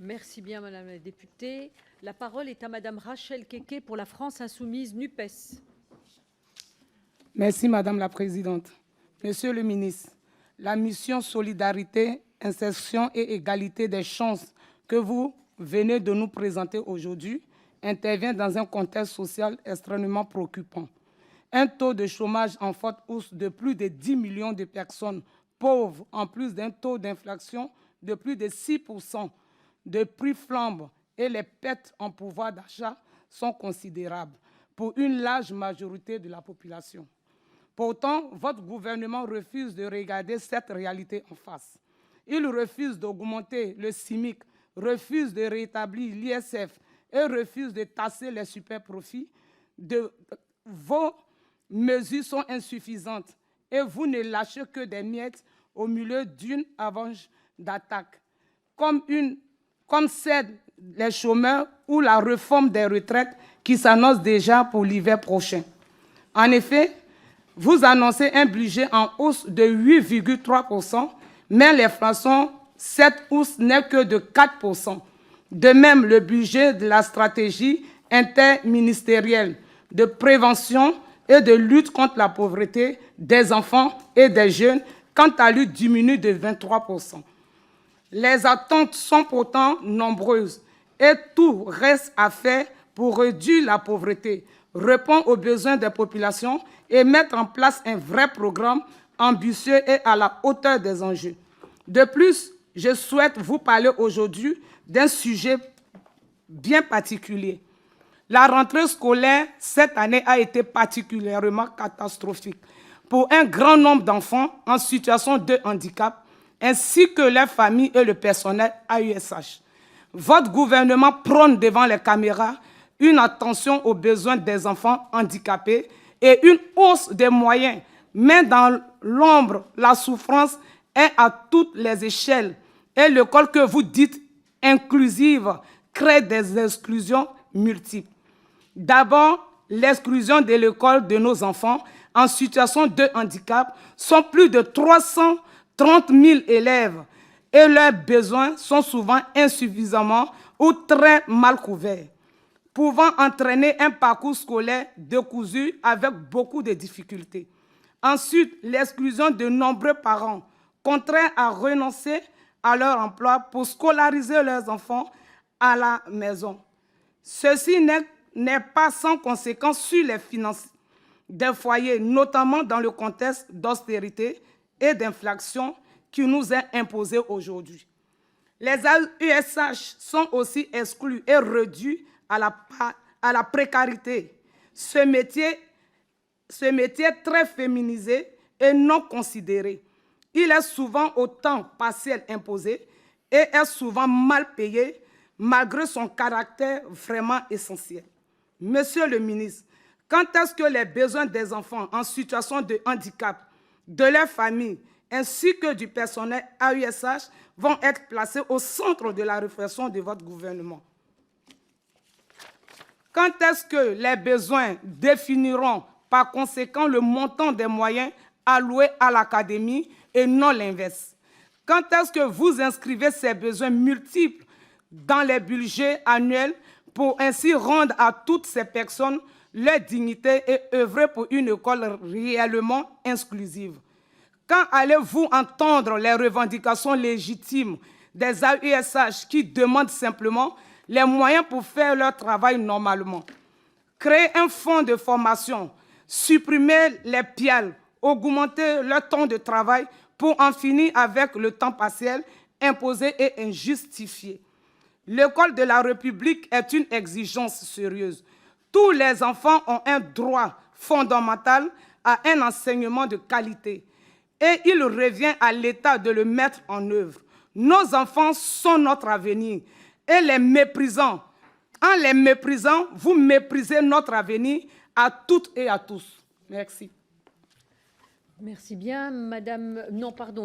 Merci bien, Madame la députée. La parole est à Madame Rachel Keke pour la France insoumise NUPES. Merci, Madame la Présidente. Monsieur le ministre, la mission Solidarité, Insertion et Égalité des chances que vous venez de nous présenter aujourd'hui intervient dans un contexte social extrêmement préoccupant. Un taux de chômage en forte hausse de plus de 10 millions de personnes pauvres, en plus d'un taux d'inflation de plus de 6%, de prix flambent et les pertes en pouvoir d'achat sont considérables pour une large majorité de la population. Pourtant, votre gouvernement refuse de regarder cette réalité en face. Il refuse d'augmenter le SMIC, refuse de rétablir l'ISF et refuse de tasser les superprofits. Vos mesures sont insuffisantes et vous ne lâchez que des miettes au milieu d'une avalanche d'attaques, comme celle des chômeurs ou la réforme des retraites qui s'annonce déjà pour l'hiver prochain. En effet, vous annoncez un budget en hausse de 8,3%, mais l'inflation, cette hausse n'est que de 4%. De même, le budget de la stratégie interministérielle de prévention et de lutte contre la pauvreté des enfants et des jeunes, quant à lui, diminue de 23%. Les attentes sont pourtant nombreuses et tout reste à faire pour réduire la pauvreté, répondre aux besoins des populations et mettre en place un vrai programme ambitieux et à la hauteur des enjeux. De plus, je souhaite vous parler aujourd'hui d'un sujet bien particulier. La rentrée scolaire cette année a été particulièrement catastrophique pour un grand nombre d'enfants en situation de handicap, ainsi que leurs familles et le personnel AESH. Votre gouvernement prône devant les caméras une attention aux besoins des enfants handicapés et une hausse des moyens, mais dans l'ombre, la souffrance est à toutes les échelles et l'école que vous dites inclusive crée des exclusions multiples. D'abord, l'exclusion de l'école de nos enfants en situation de handicap sont plus de 330 000 élèves et leurs besoins sont souvent insuffisamment ou très mal couverts, pouvant entraîner un parcours scolaire décousu avec beaucoup de difficultés. Ensuite, l'exclusion de nombreux parents contraints à renoncer à leur emploi pour scolariser leurs enfants à la maison. Ceci n'est pas sans conséquence sur les finances des foyers, notamment dans le contexte d'austérité et d'inflation qui nous est imposé aujourd'hui. Les AESH sont aussi exclus et réduits à la précarité. Ce métier très féminisé et non considéré. Il est souvent au temps partiel imposé et est souvent mal payé malgré son caractère vraiment essentiel. Monsieur le ministre, quand est-ce que les besoins des enfants en situation de handicap, de leurs familles, ainsi que du personnel AESH vont être placés au centre de la réflexion de votre gouvernement? Quand est-ce que les besoins définiront par conséquent le montant des moyens alloués à l'académie et non l'inverse? Quand est-ce que vous inscrivez ces besoins multiples dans les budgets annuels pour ainsi rendre à toutes ces personnes leur dignité et œuvrer pour une école réellement inclusive? Quand allez-vous entendre les revendications légitimes des AESH qui demandent simplement les moyens pour faire leur travail normalement? Créer un fonds de formation, supprimer les PIAL, augmenter leur temps de travail pour en finir avec le temps partiel imposé et injustifié. L'école de la République est une exigence sérieuse. Tous les enfants ont un droit fondamental à un enseignement de qualité et il revient à l'État de le mettre en œuvre. Nos enfants sont notre avenir et en les méprisant, vous méprisez notre avenir à toutes et à tous. Merci. Merci bien, Madame. Non, pardon.